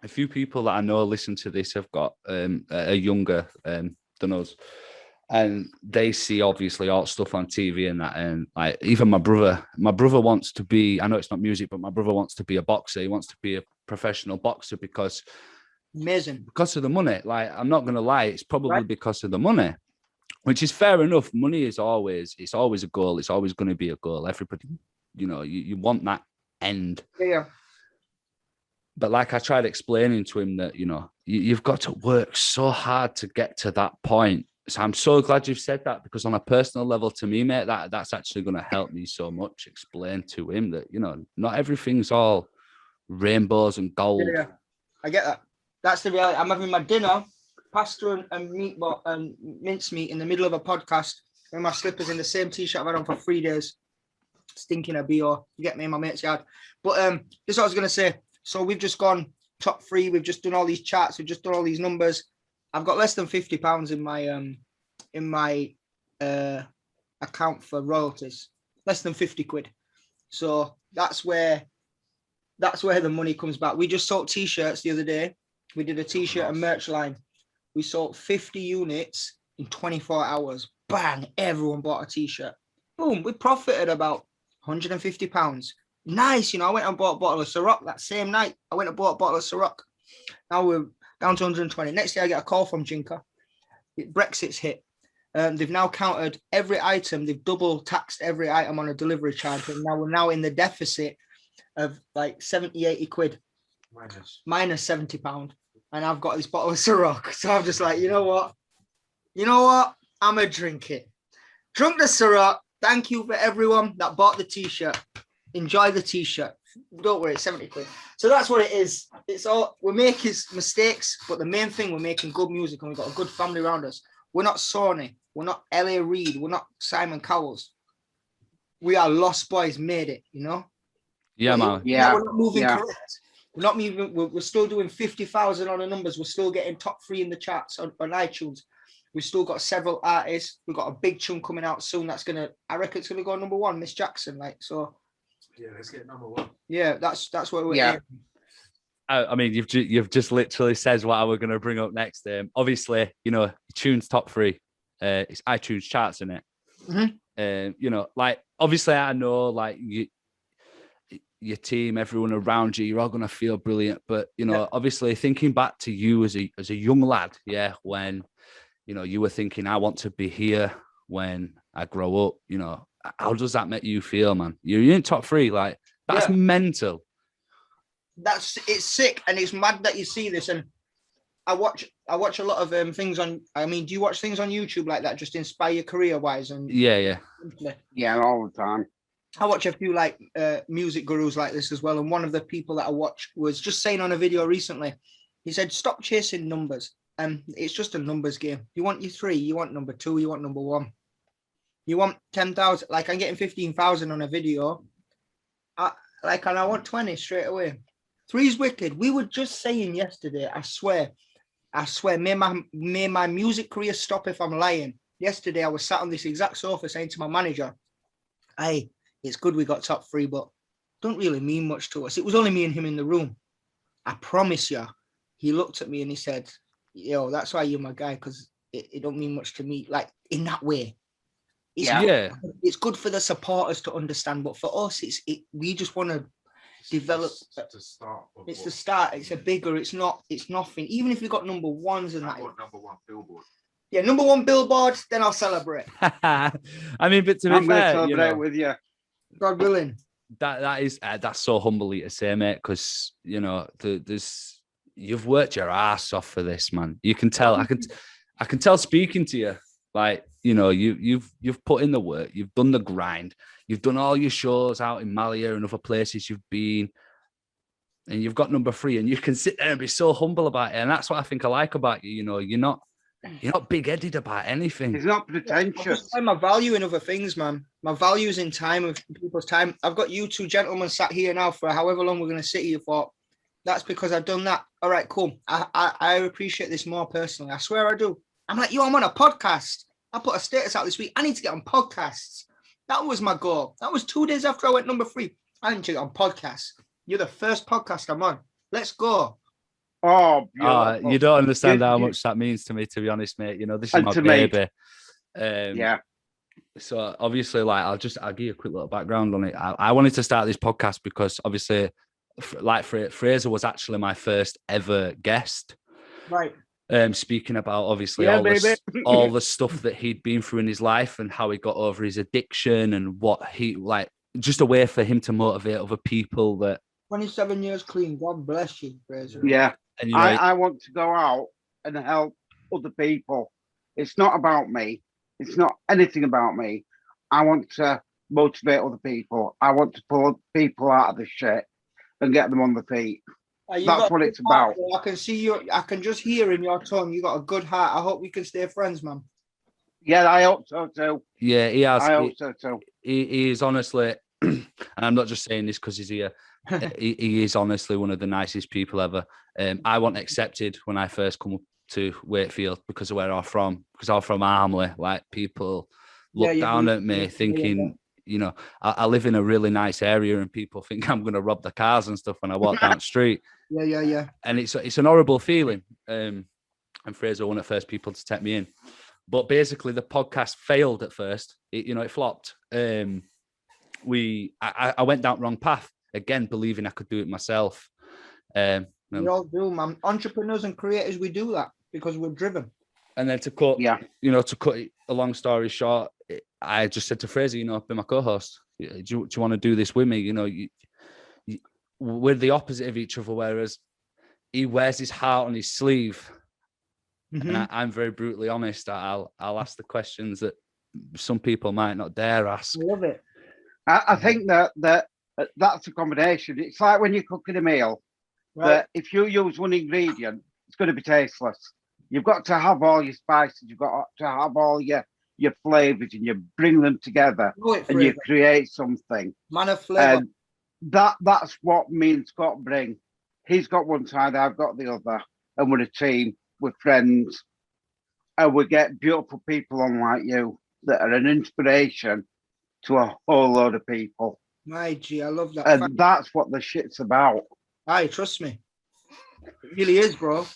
S1: a few people that I know listen to this have got a younger than us. And they see obviously all stuff on TV and that, and like even my brother wants to be, I know it's not music, but my brother wants to be a boxer. He wants to be a professional boxer because of the money. Like, I'm not gonna lie, it's probably because of the money, which is fair enough. Money is always a goal. It's always going to be a goal. Everybody, you know, you want that end.
S3: Yeah.
S1: But like I tried explaining to him that, you know, you've got to work so hard to get to that point. So I'm so glad you've said that, because on a personal level, to me, mate, that's actually going to help me so much. Explain to him that, you know, not everything's all rainbows and gold.
S3: Yeah, I get that. That's the reality. I'm having my dinner, pasta and meatball and mincemeat in the middle of a podcast, with my slippers in the same t-shirt I've had on for 3 days, stinking of BO. You get me in my mate's yard. But this is what I was going to say. So we've just gone top 3. We've just done all these charts. We've just done all these numbers. I've got less than £50 in my account for royalties, less than 50 quid. So that's where the money comes back. We just sold t-shirts the other day. We did a t-shirt and merch line. We sold 50 units in 24 hours. Bang! Everyone bought a t-shirt. Boom! We profited about £150. Nice, you know. I went and bought a bottle of Ciroc that same night. I went and bought a bottle of Ciroc. Now we're down to 120. Next day, I get a call from Jinka. Brexit's hit. They've now counted every item. They've double taxed every item on a delivery charge. And now we're now in the deficit of like 70, 80 quid. Minus £70. And I've got this bottle of Ciroc. So I'm just like, you know what? I'm going to drink it. Drunk the Ciroc. Thank you for everyone that bought the t-shirt. Enjoy the t-shirt. Don't worry, it's 70 quid. So that's what it is. It's all, we're making mistakes, but the main thing, we're making good music, and we've got a good family around us. We're not Sony. We're not L.A. Reid. We're not Simon Cowell's. We are Lost Boys made it, you know?
S1: Yeah, man.
S2: Yeah.
S3: We're not moving correct. We're not moving. We're still doing 50,000 on the numbers. We're still getting top 3 in the charts on iTunes. We've still got several artists. We've got a big chunk coming out soon. That's going to, I reckon it's going to go number 1, Miss Jackson. Like, so.
S4: Yeah, let's get number 1.
S3: Yeah, that's what we're
S2: aiming.
S1: I mean, you've just literally said what I was going to bring up next. Obviously, you know, tune's top 3. It's iTunes charts, isn't it?
S3: Mm-hmm.
S1: You know, like, obviously, I know, like, your team, everyone around you, you're all going to feel brilliant. But, you know, obviously, thinking back to you as a young lad, when, you know, you were thinking, I want to be here when I grow up, you know, how does that make you feel, man? You're in top 3, like, that's mental.
S3: It's sick, and it's mad that you see this. And I watch a lot of things on. I mean, do you watch things on YouTube like that, just inspire you career wise? And
S2: yeah, all the time.
S3: I watch a few like music gurus like this as well. And one of the people that I watched was just saying on a video recently, he said, "Stop chasing numbers. It's just a numbers game. You want your 3, you want number 2, you want number 1." You want 10,000, like I'm getting 15,000 on a video. And I want 20 straight away. 3's wicked. We were just saying yesterday, I swear, may my music career stop if I'm lying. Yesterday, I was sat on this exact sofa saying to my manager, "Hey, it's good we got top 3, but don't really mean much to us." It was only me and him in the room. I promise you. He looked at me and he said, "Yo, that's why you're my guy, because it don't mean much to me, like in that way." It's good for the supporters to understand, but for us, we just want to develop.
S4: It's the start.
S3: It's the start. It's a bigger. It's not. It's nothing. Even if you got number ones and that.
S4: I got number one Billboard.
S3: Yeah, number one Billboard. Then I'll celebrate.
S1: I mean, but to be
S2: I'm going to
S1: fair,
S2: celebrate with you.
S3: God willing.
S1: That's so humble to say, mate. Because there's you've worked your ass off for this, man. You can tell. I can tell speaking to you. Like, you've put in the work. You've done the grind. You've done all your shows out in Malia and other places you've been. And you've got number 3, and you can sit there and be so humble about it. And that's what I think I like about you. You're not big-headed about anything.
S2: He's not pretentious.
S3: I just find my value in other things, man. My value is in time, of people's time. I've got you two gentlemen sat here now for however long we're going to sit here for. That's because I've done that. All right, cool. I appreciate this more personally. I swear I do. I'm like, I'm on a podcast. I put a status out this week. I need to get on podcasts. That was my goal. That was 2 days after I went number 3. I need to get on podcasts. You're the first podcast I'm on. Let's go.
S2: Oh,
S1: you don't understand how much that means to me, to be honest, mate. This is my baby.
S2: Yeah.
S1: So obviously, I'll give you a quick little background on it. I wanted to start this podcast because obviously, Fraser was actually my first ever guest.
S3: Right.
S1: Speaking about obviously all the stuff that he'd been through in his life and how he got over his addiction and what he just a way for him to motivate other people that
S3: 27 years clean. God bless you, Fraser.
S2: Yeah. And I want to go out and help other people. It's not about me. It's not anything about me. I want to motivate other people. I want to pull people out of the shit and get them on the feet. That's what it's about.
S3: I can see you. I can just hear in your tone. You got a good heart. I hope we can stay friends, man.
S2: Yeah, I hope so too.
S1: Yeah, he has.
S2: I hope so too.
S1: He is honestly, and I'm not just saying this because he's here. he is honestly one of the nicest people ever. I wasn't accepted when I first come up to Wakefield because of where I'm from. Because I'm from Armley, people look down at me thinking, I live in a really nice area and people think I'm going to rob the cars and stuff when I walk down the street.
S3: Yeah.
S1: And it's an horrible feeling. And Fraser one of the first people to take me in. But basically, the podcast failed at first. It flopped. I went down the wrong path again, believing I could do it myself.
S3: We all do, man. Entrepreneurs and creators, we do that because we're driven. And
S1: then to cut it a long story short, I just said to Fraser, be my co-host. Do you want to do this with me? We're the opposite of each other, whereas he wears his heart on his sleeve. Mm-hmm. And I'm very brutally honest. I'll ask the questions that some people might not dare ask.
S3: I love it.
S2: I think that's a combination. It's like when you're cooking a meal, that if you use one ingredient, it's going to be tasteless. You've got to have all your spices. You've got to have all your flavors, and you bring them together, and you create something.
S3: Man of flavor.
S2: And that's what me and Scott bring. He's got one side, I've got the other, and we're a team. We're friends, and we get beautiful people on like you that are an inspiration to a whole load of people.
S3: My G, I love that.
S2: And that's what the shit's about.
S3: Aye, trust me. It really is, bro.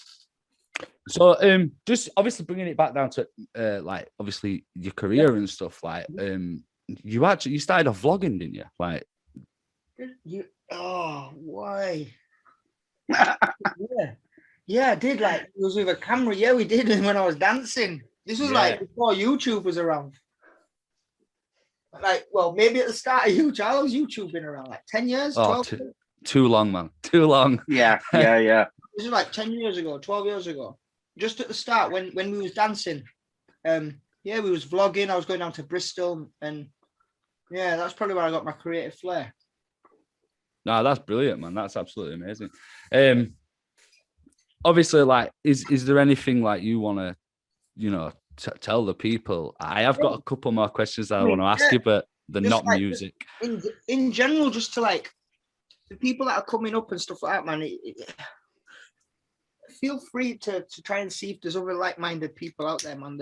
S1: So, just obviously bringing it back down to obviously your career and stuff. You started off vlogging, didn't you?
S3: Why? Yeah, I did. It was with a camera. Yeah, we did when I was dancing. This was before YouTube was around. Maybe at the start of YouTube. How long's YouTube been around? 10 years? 12 years?
S1: Too long, man. Too long.
S2: Yeah.
S3: This is 10 years ago, 12 years ago. Just at the start when we was dancing. We was vlogging. I was going down to Bristol, and that's probably where I got my creative flair.
S1: No, that's brilliant, man. That's absolutely amazing. Obviously, is there anything you want to, tell the people? I have got a couple more questions that I want to ask you, but they're just not music.
S3: In general, just to the people that are coming up and stuff like that, man. Feel free to try and see if there's other like-minded people out there, man.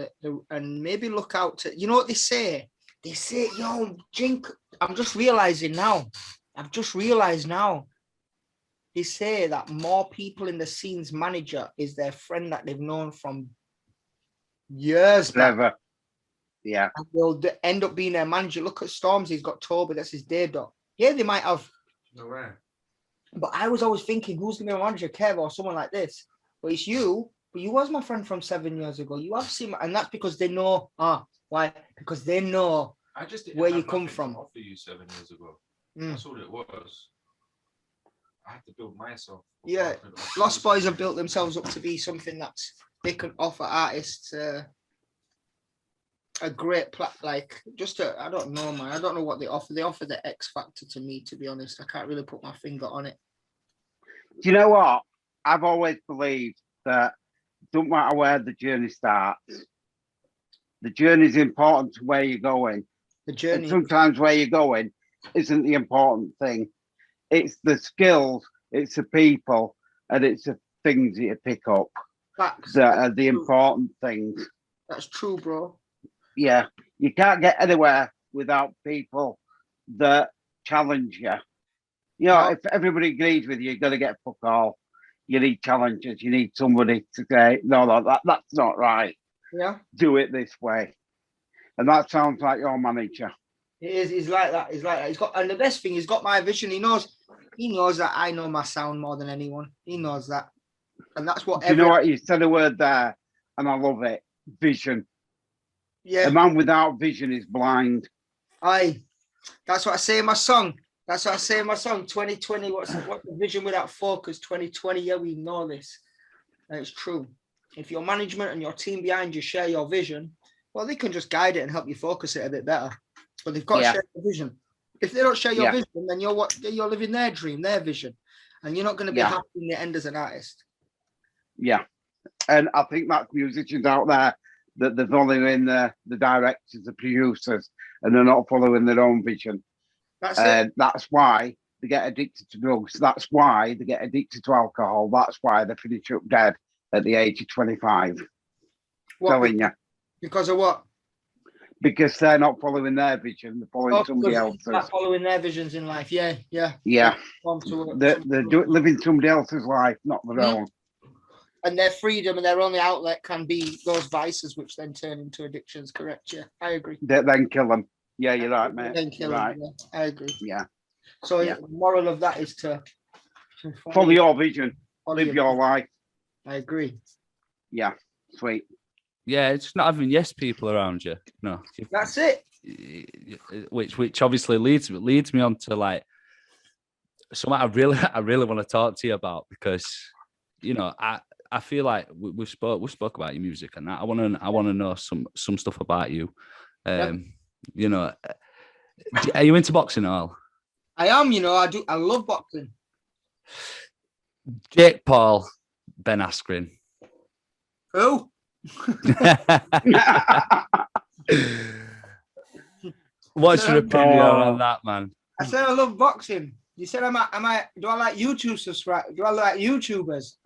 S3: And maybe look out to, what they say. They say, yo, Jink. I'm just realizing now. I've just realized now. They say that more people in the scene's manager is their friend that they've known from years
S2: back. Yeah.
S3: And they'll end up being their manager. Look at Storms. He's got Toby. That's his day dog. Yeah, they might have.
S4: No way.
S3: But I was always thinking, who's going to be my manager, Kev or someone like this? But it's you. But you was my friend from 7 years ago. You have seen, and that's because they know. Why? Because they know where you come from.
S4: To offer you 7 years ago. That's all it was. I had to build myself.
S3: Yeah, Lost Boys have built themselves up to be something that they can offer artists a great I don't know, man. I don't know what they offer. They offer the X factor to me, to be honest. I can't really put my finger on it.
S2: Do you know what? I've always believed that don't matter where the journey starts, the journey is important to where you're going.
S3: The journey.
S2: And sometimes where you're going isn't the important thing. It's the skills, it's the people, and it's the things that you pick up
S3: Facts.
S2: that are the important things.
S3: That's true, bro.
S2: Yeah, you can't get anywhere without people that challenge you. You know, if everybody agrees with you, you're going to get fuck all. You need challenges. You need somebody to say, no, that's not right.
S3: Yeah.
S2: Do it this way. And that sounds like your manager.
S3: It is. He's like that. He's got, and the best thing, he's got my vision. He knows that I know my sound more than anyone. He knows that. And that's what.
S2: You know what? You said a word there, and I love it. Vision.
S3: Yeah.
S2: A man without vision is blind.
S3: That's what I say in my song. 2020, what's the vision without focus? 2020, yeah, we know this. And it's true. If your management and your team behind you share your vision, well, they can just guide it and help you focus it a bit better. But they've got to share the vision. If they don't share your vision, then you're living their dream, their vision. And you're not going to be happy in the end as an artist. Yeah.
S2: And I think that's musicians out there that they're following the directors, the producers, and they're not following their own vision. That's why they get addicted to drugs. That's why they get addicted to alcohol. That's why they finish up dead at the age of 25. Telling you.
S3: Because of what?
S2: Because they're not following their vision. They're following somebody else's.
S3: Not following their visions in life. Yeah.
S2: They're living somebody else's life, not their own.
S3: And their freedom and their only outlet can be those vices, which then turn into addictions. Correct? Yeah, I agree.
S2: Then kill them. Yeah, you're right, mate.
S3: Then kill them. Yeah, I agree.
S2: Yeah.
S3: So the moral of that is to
S2: follow your vision. Live your life.
S3: I agree.
S2: Yeah. Sweet.
S1: Yeah, it's not having yes people around you. No.
S3: That's it.
S1: Which obviously leads me on to like something I really want to talk to you about, because you know I feel like we spoke about your music and that. I want to know some stuff about you. You know, are you into boxing at all?
S3: I am. You know, I love boxing.
S1: Jake Paul, Ben Askren.
S3: Who?
S1: What's your opinion on that, man?
S3: I said I love boxing. You said do I like YouTube subscribe? Do I like YouTubers?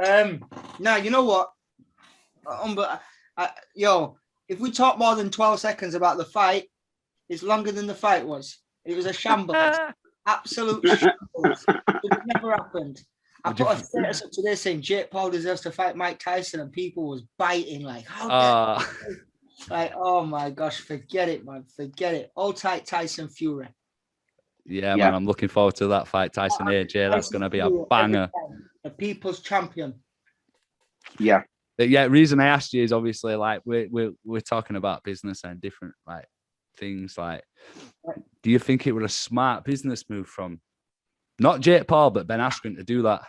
S3: Now you know what? If we talk more than 12 seconds about the fight, it's longer than the fight was. It was a shambles. Absolute shambles. It never happened. I put a status up today saying Jake Paul deserves to fight Mike Tyson, and people was biting like, like, oh my gosh, forget it, man, forget it. All tight Tyson Fury.
S1: Yeah, man, I'm looking forward to that fight, Tyson AJ. That's going to be a banger.
S3: The people's champion.
S2: Yeah.
S1: Yeah, reason I asked you is obviously like we're talking about business and different like things. Like, do you think it was a smart business move from not Jake Paul but Ben Askren to do that?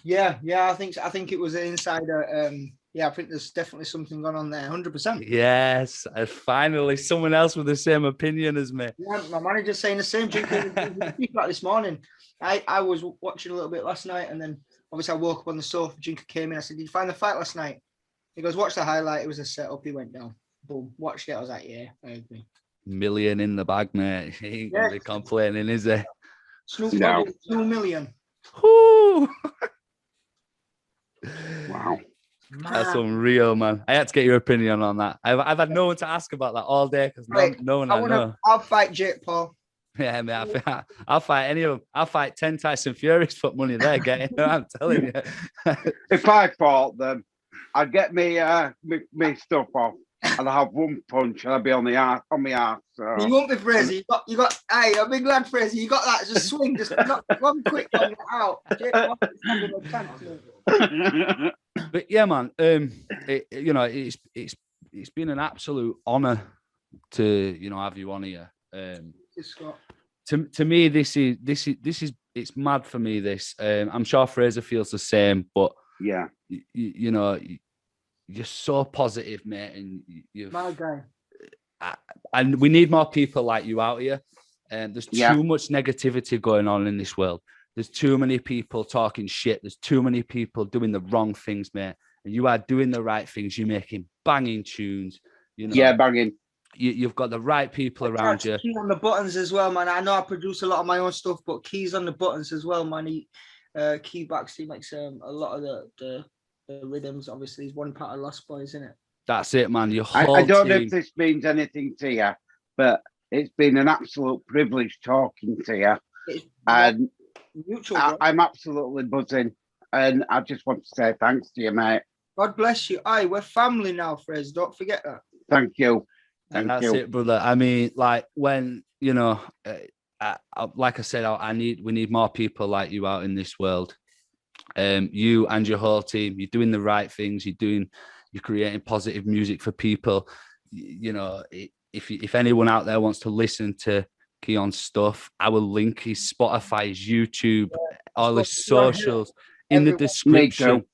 S3: Yeah, I think it was an insider. I think there's definitely something going on there, 100%.
S1: Yes, finally someone else with the same opinion as me.
S3: Yeah, my manager's saying the same. Like this morning, I was watching a little bit last night, and then obviously I woke up on the sofa. Jinka came in. I said, "Did you find the fight last night?" He goes, "Watch the highlight. It was a setup." He went down. Boom. Watched it. I was like, "Yeah, I agree." $1 million in the bag, mate. He ain't gonna be complaining, is he? Snoop Dogg, $2 million.
S1: Woo!
S2: Wow.
S3: Man.
S1: That's unreal, man. I had to get your opinion on that. I've had no one to ask about that all day because no one I know.
S3: I'll fight Jake Paul.
S1: Yeah, man. I'll fight any of them. I'll fight 10 Tyson Furies for money they're getting. I'm telling you.
S2: If I fought them, I'd get me stuff off and I have one punch and I'll be on my arse. So.
S3: You won't be Fraser. You got. Hey, a big lad, Fraser. You got that. Just swing. Just not one quick one out.
S1: But yeah, man. It's been an absolute honor to have you on here. To me, this is it's mad for me. This I'm sure Fraser feels the same, but
S2: yeah,
S1: you're so positive, mate, and you've
S3: my guy.
S1: And we need more people like you out here. And there's too much negativity going on in this world. There's too many people talking shit. There's too many people doing the wrong things, mate. And you are doing the right things. You're making banging tunes.
S2: Yeah, banging.
S1: You've got the right people around you.
S3: Key on the buttons as well, man. I know I produce a lot of my own stuff, but Key's on the buttons as well, man. Key Backs, he makes a lot of the rhythms. Obviously, he's one part of Lost Boys, isn't it?
S1: That's it, man. Your whole
S2: I don't know
S1: team.
S2: if this means anything to you, but it's been an absolute privilege talking to you. And mutual, I'm absolutely buzzing. And I just want to say thanks to you, mate.
S3: God bless you. Aye, we're family now, Fraser. Don't forget that.
S2: Thank you.
S1: And that's it, brother. I mean, like when like I said, we need more people like you out in this world. You and your whole team, you're doing the right things. You're creating positive music for people. If anyone out there wants to listen to Keon's stuff, I will link his Spotify, his YouTube, all his socials in the description.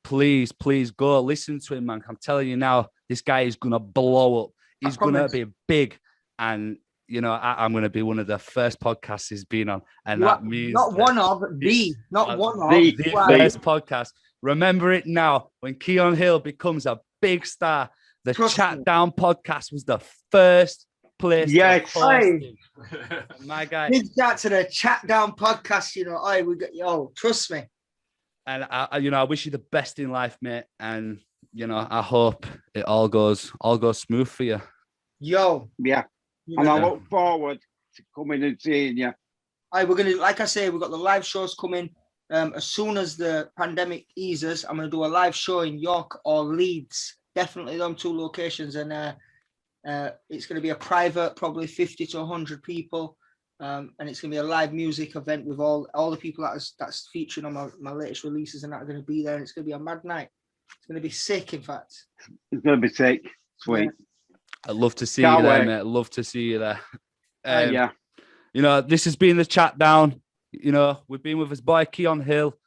S1: Please go listen to him, man. I'm telling you now, this guy is gonna blow up. He's gonna be big, and I'm gonna be one of the first podcasts he's been on, and that means
S3: the
S1: first podcast. Remember it now. When Keon Hill becomes a big star, the Chat Down podcast was the first place.
S2: Yes,
S1: my guy.
S3: Big shout to the Chat Down podcast. Trust me.
S1: And I wish you the best in life, mate. And I hope it all goes smooth for you.
S2: Yeah. And I look forward to coming and seeing you.
S3: We're gonna, like I say, we've got the live shows coming. As soon as the pandemic eases, I'm gonna do a live show in York or Leeds. Definitely them two locations, and it's gonna be a private, probably 50 to 100 people. And it's gonna be a live music event with all the people that's featuring on my latest releases, and that are gonna be there. And it's gonna be a mad night. It's gonna be sick, in fact.
S2: It's gonna be sick. Sweet.
S3: Yeah.
S1: I'd love to see you there, mate. I'd love to see you there. This has been the Chat Down. We've been with his boy Keon Hill.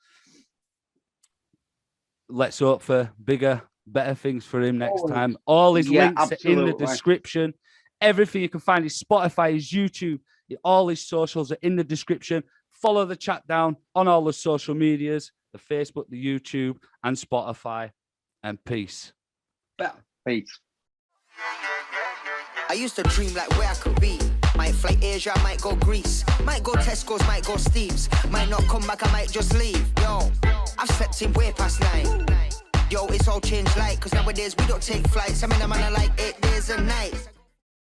S1: Let's hope for bigger, better things for him next time. All his links are in the description. Everything you can find, his Spotify, his YouTube, all his socials are in the description. Follow the Chat Down on all the social medias, the Facebook, the YouTube, and Spotify. And peace.
S2: Peace.
S5: I used to dream like where I could be. Might fly Asia, might go Greece. Might go Tesco's, might go Steve's. Might not come back, I might just leave. Yo, I've slept in way past 9. Yo, it's all changed like, cause nowadays we don't take flights. I mean, I'm like